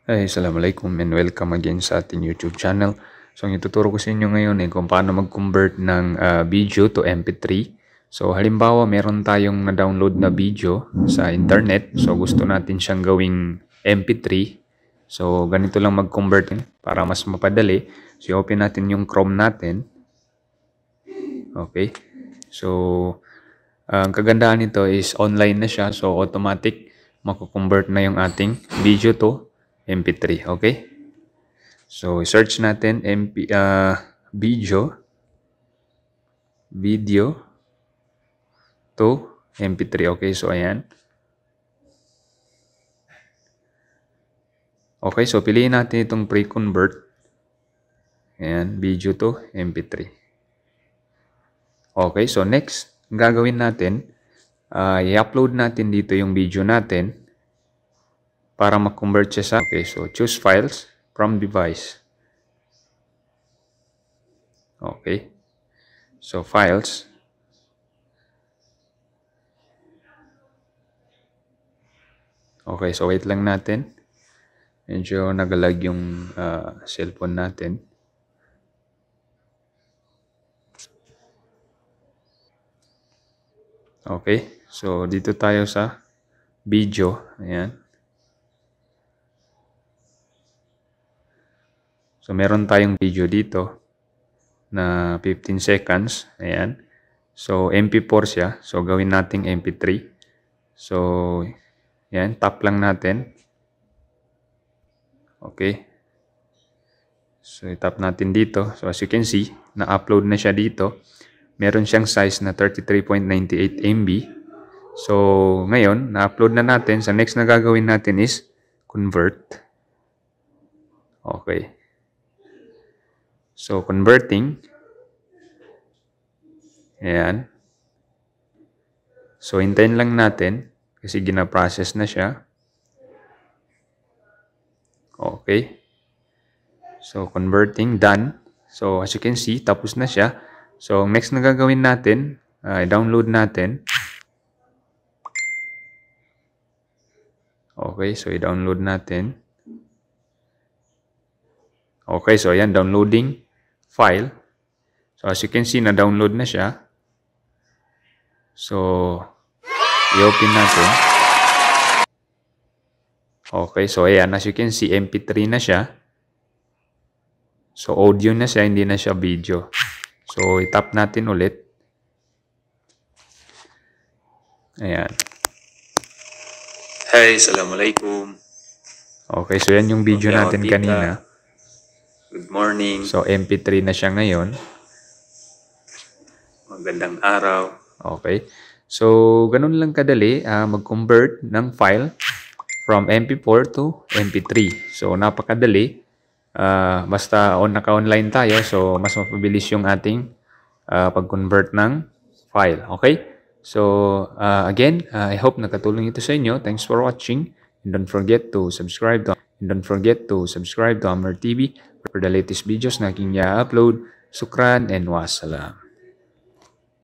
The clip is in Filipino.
Ay, Assalamualaikum and welcome again sa ating YouTube channel. So, ang ituturo ko sa inyo ngayon ay kung paano mag-convert ng video to MP3. So, halimbawa, meron tayong na-download na video sa internet. So, gusto natin siyang gawing MP3. So, ganito lang mag-convert para mas mapadali. So, open natin yung Chrome natin. Okay. So, ang kagandahan nito is online na siya. So, automatic mako-convert na yung ating video to MP3. Okay? So, search natin video to MP3. Okay, so ayan. Okay, so piliin natin itong pre-convert. Ayan, video to MP3. Okay, so next, ang gagawin natin, i-upload natin dito yung video natin para mag-convert siya sa, okay, so choose files from device. Okay. So files. Okay, so wait lang natin. Medyo nagalag yung cellphone natin. Okay, so dito tayo sa video. Ayan. So, meron tayong video dito na 15 seconds. Ayan. So, MP4 siya. So, gawin nating MP3. So, ayan. Tap lang natin. Okay. So, itap natin dito. So, as you can see, na-upload na siya dito. Meron siyang size na 33.98 MB. So, ngayon, na-upload na natin. So, next na gagawin natin is convert. Okay. So, converting. Ayan. So, hintayin lang natin kasi gina-process na siya. Okay. So, converting. Done. So, as you can see, tapos na siya. So, next na gagawin natin, i-download natin. Okay. So, i-download natin. Okay. So, ayan. Downloading file. So, as you can see, na-download na siya. So, i-open natin. Okay. So, ayan. As you can see, MP3 na siya. So, audio na siya. Hindi na siya video. So, i-tap natin ulit. Ayan. Hey, Assalamualaikum. Okay. So, yan yung video natin kanina. Good morning. So, MP3 na siya ngayon. Magandang araw. Okay. So, ganun lang kadali mag-convert ng file from MP4 to MP3. So, napakadali. Basta naka-online tayo, so mas mapabilis yung ating pag-convert ng file. Okay? So, again, I hope nakatulong ito sa inyo. Thanks for watching. And don't forget to subscribe to Amr TV for the latest videos na aking i-upload. Sukran and wassalam.